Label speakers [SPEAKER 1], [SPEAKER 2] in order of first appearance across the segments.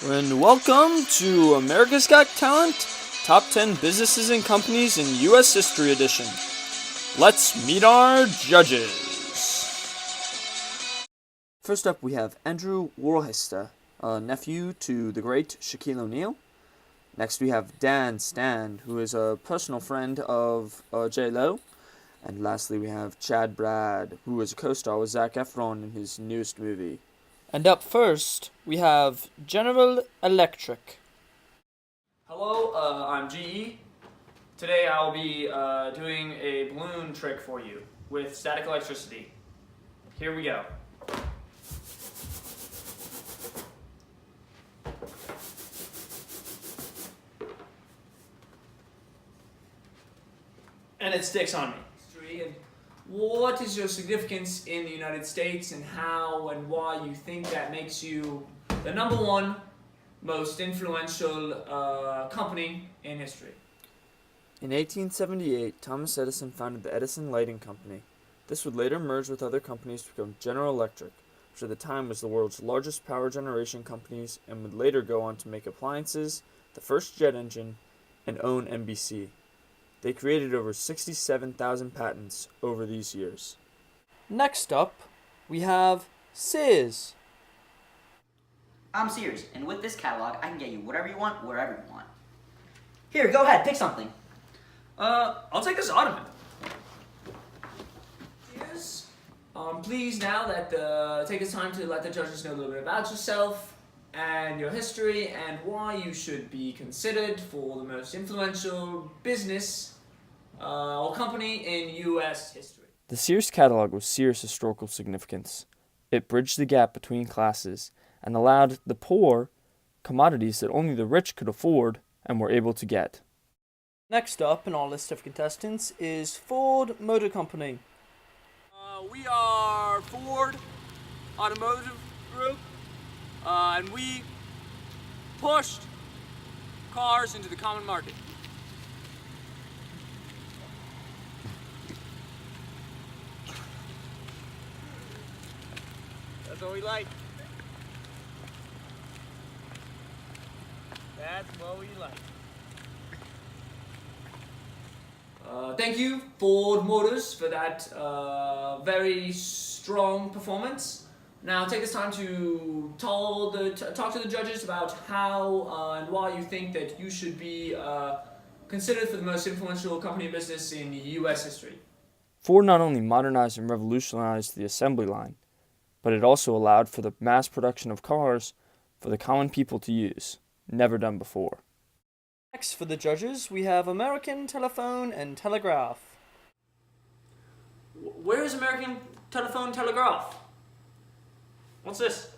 [SPEAKER 1] And welcome to America's Got Talent, Top 10 Businesses and Companies in U.S. History Edition. Let's meet our judges. First up, we have Andrew Warhester, nephew to the great Shaquille O'Neal. Next, we have Dan Stan, who is a personal friend of J-Lo. And lastly, we have Chad Brad, who is a co-star with Zac Efron in his newest movie. And up first, we have General Electric.
[SPEAKER 2] Hello, I'm GE. Today I'll be doing a balloon trick for you with static electricity. Here we go. And it sticks on me. And what is your significance in the United States, and how and why you think that makes you the number one most influential company in history?
[SPEAKER 1] In 1878, Thomas Edison founded the Edison Lighting Company. This would later merge with other companies to become General Electric, which at the time was the world's largest power generation companies, and would later go on to make appliances, the first jet engine, and own NBC. They created over 67,000 patents over these years. Next up, we have Sears.
[SPEAKER 3] I'm Sears, and with this catalog, I can get you whatever you want, wherever you want. Here, go ahead, pick something.
[SPEAKER 2] I'll take this ottoman. Yes. Please now take this time to let the judges know a little bit about yourself and your history and why you should be considered for the most influential business or company in U.S. history.
[SPEAKER 1] The Sears catalog was Sears' historical significance. It bridged the gap between classes and allowed the poor commodities that only the rich could afford and were able to get. Next up in our list of contestants is Ford Motor Company.
[SPEAKER 4] We are Ford Automotive Group, and we pushed cars into the common market. That's what we like. That's what we like.
[SPEAKER 2] Thank you, Ford Motors, for that very strong performance. Now take this time to talk to the judges about how and why you think that you should be considered for the most influential company in business in U.S. history.
[SPEAKER 1] Ford not only modernized and revolutionized the assembly line, but it also allowed for the mass production of cars for the common people to use, never done before. Next for the judges, we have American Telephone and Telegraph.
[SPEAKER 2] Where is American Telephone and Telegraph? What's this?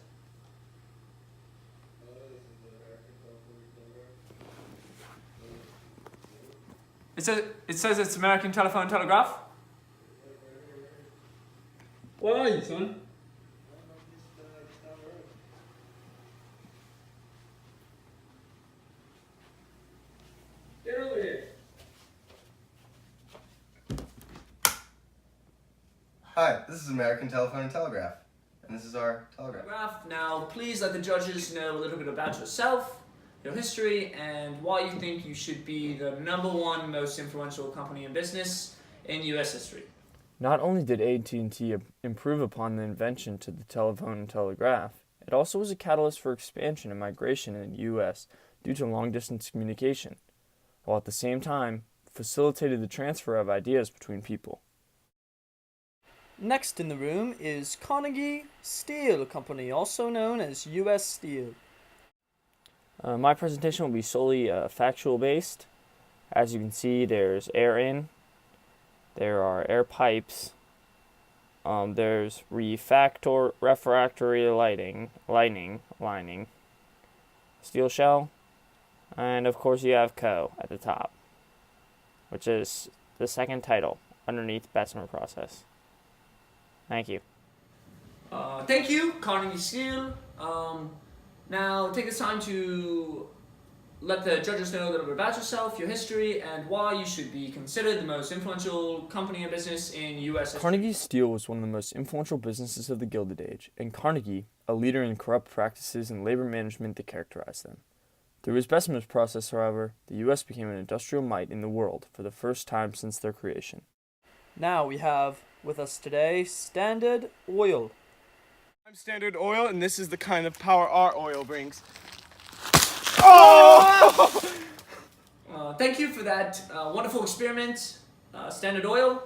[SPEAKER 2] It says it's American Telephone and Telegraph. Where are you, son? Get over here.
[SPEAKER 5] Hi, this is American Telephone and Telegraph, and this is our telegraph.
[SPEAKER 2] Now, please let the judges know a little bit about yourself, your history, and why you think you should be the number one most influential company in business in U.S. history.
[SPEAKER 1] Not only did AT&T improve upon the invention to the telephone and telegraph, it also was a catalyst for expansion and migration in the U.S. due to long-distance communication, while at the same time facilitated the transfer of ideas between people. Next in the room is Carnegie Steel Company, also known as U.S. Steel. My presentation will be solely factual based. As you can see, there's air in, there are air pipes, there's refractory lining, steel shell, and of course you have Co. at the top, which is the second title underneath Bessemer process. Thank you.
[SPEAKER 2] Thank you, Carnegie Steel. Now take this time to let the judges know a little bit about yourself, your history, and why you should be considered the most influential company and business in U.S. history.
[SPEAKER 1] Carnegie Steel was one of the most influential businesses of the Gilded Age, and Carnegie, a leader in corrupt practices and labor management that characterized them. Through his Bessemer's process, however, the U.S. became an industrial might in the world for the first time since their creation.
[SPEAKER 6] Now we have with us today Standard Oil.
[SPEAKER 7] I'm Standard Oil, and this is the kind of power our oil brings.
[SPEAKER 2] Thank you for that wonderful experiment, Standard Oil.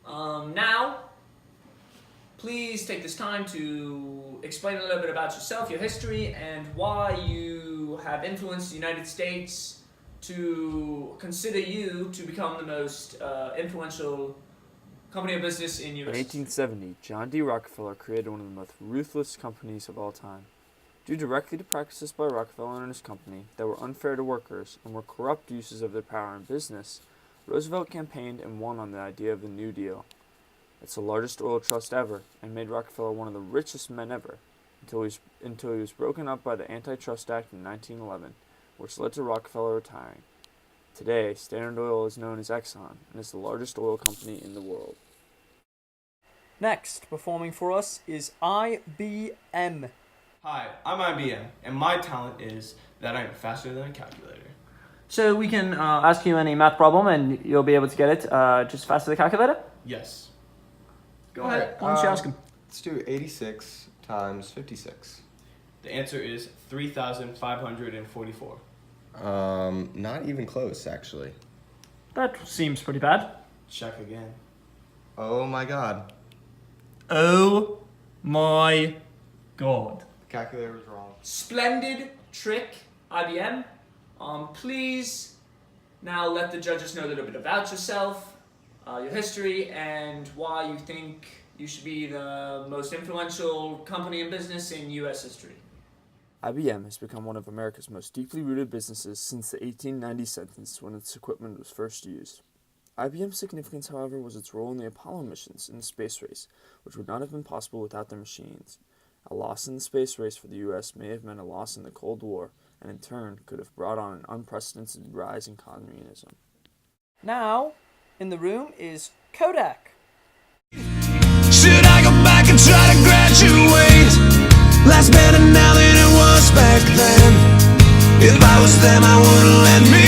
[SPEAKER 2] Now, please take this time to explain a little bit about yourself, your history, and why you have influenced the United States to consider you to become the most influential company or business in
[SPEAKER 1] In
[SPEAKER 2] U.S.
[SPEAKER 1] 1870, John D. Rockefeller created one of the most ruthless companies of all time. Due directly to practices by Rockefeller and his company that were unfair to workers and were corrupt uses of their power in business, Roosevelt campaigned and won on the idea of the New Deal. It's the largest oil trust ever and made Rockefeller one of the richest men ever until he was broken up by the Antitrust Act in 1911, which led to Rockefeller retiring. Today, Standard Oil is known as Exxon and is the largest oil company in the world.
[SPEAKER 6] Next, performing for us is IBM.
[SPEAKER 7] Hi, I'm IBM, and my talent is that I'm faster than a calculator.
[SPEAKER 2] So we can ask you any math problem and you'll be able to get it just faster than the calculator?
[SPEAKER 7] Yes.
[SPEAKER 2] Go ahead. Why don't you ask him?
[SPEAKER 5] Let's do 86 times 56.
[SPEAKER 7] The answer is 3,544.
[SPEAKER 5] Not even close, actually.
[SPEAKER 2] That seems pretty bad.
[SPEAKER 7] Check again.
[SPEAKER 5] Oh my god.
[SPEAKER 2] Oh my god.
[SPEAKER 5] The calculator was wrong.
[SPEAKER 2] Splendid trick, IBM. Please now let the judges know a little bit about yourself, your history, and why you think you should be the most influential company in business in U.S. history.
[SPEAKER 1] IBM has become one of America's most deeply rooted businesses since the 1890 census when its equipment was first used. IBM's significance, however, was its role in the Apollo missions in the space race, which would not have been possible without their machines. A loss in the space race for the U.S. may have meant a loss in the Cold War, and in turn could have brought on an unprecedented rise in communism.
[SPEAKER 6] Now, in the room is Kodak.
[SPEAKER 8] Should I go back and try to graduate? Life's better now than it was back then. If I was them, I wouldn't let me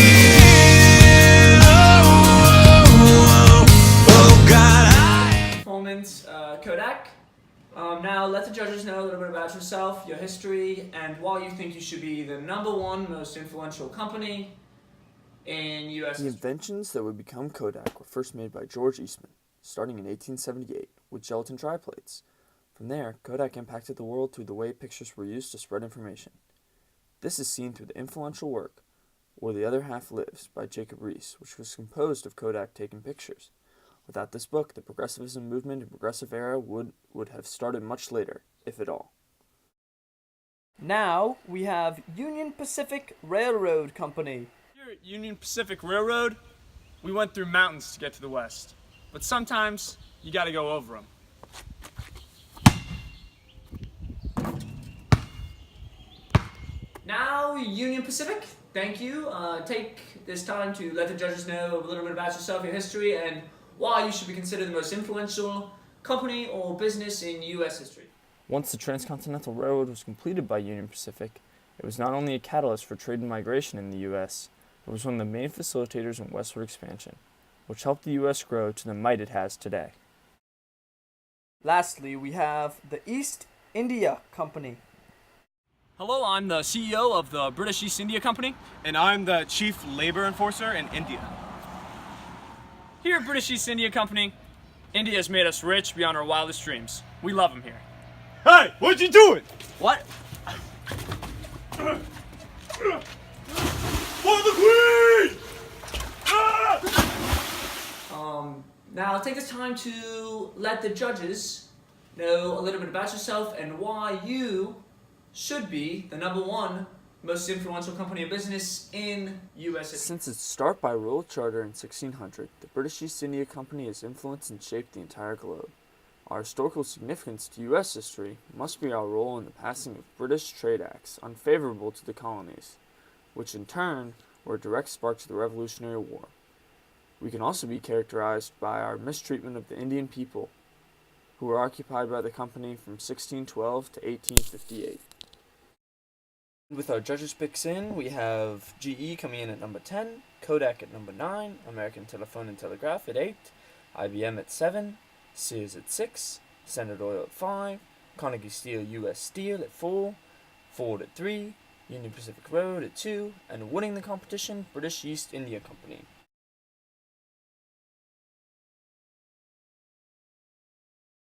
[SPEAKER 8] in. Oh, God,
[SPEAKER 2] Performance, Kodak. Now let the judges know a little bit about yourself, your history, and why you think you should be the #1 most influential company in U.S.
[SPEAKER 1] The
[SPEAKER 2] history.
[SPEAKER 1] inventions that would become Kodak were first made by George Eastman, starting in 1878 with gelatin triplates. From there, Kodak impacted the world through the way pictures were used to spread information. This is seen through the influential work, Where the Other Half Lives, by Jacob Riis, which was composed of Kodak taking pictures. Without this book, the progressivism movement and progressive era would have started much later, if at all.
[SPEAKER 6] Now we have Union Pacific Railroad Company.
[SPEAKER 4] Here at Union Pacific Railroad, we went through mountains to get to the west. But sometimes, you gotta go over them.
[SPEAKER 2] Now, Union Pacific, thank you. Take this time to let the judges know a little bit about yourself, your history, and why you should be considered the most influential company or business in U.S. history.
[SPEAKER 1] Once the Transcontinental Railroad was completed by Union Pacific, it was not only a catalyst for trade and migration in the U.S., but was one of the main facilitators in westward expansion, which helped the U.S. grow to the might it has today.
[SPEAKER 6] Lastly, we have the East India Company.
[SPEAKER 4] Hello, I'm the CEO of the British East India Company.
[SPEAKER 7] And I'm the chief labor enforcer in India.
[SPEAKER 4] Here at British East India Company, India has made us rich beyond our wildest dreams. We love them here.
[SPEAKER 7] Hey, what you doing?
[SPEAKER 3] What?
[SPEAKER 7] For the Queen!
[SPEAKER 2] Now take this time to let the judges know a little bit about yourself and why you should be the #1 most influential company of business in U.S. history.
[SPEAKER 1] Since its start by royal charter in 1600, the British East India Company has influenced and shaped the entire globe. Our historical significance to U.S. history must be our role in the passing of British trade acts unfavorable to the colonies. which in turn were a direct spark to the Revolutionary War. We can also be characterized by our mistreatment of the Indian people, who were occupied by the company from 1612 to 1858. With our judges' picks in, we have GE coming in at number 10, Kodak at number 9, American Telephone and Telegraph at 8, IBM at 7, Sears at 6, Standard Oil at 5, Carnegie Steel US Steel at 4, Ford at 3, Union Pacific Road at 2, and winning the competition, British East India Company.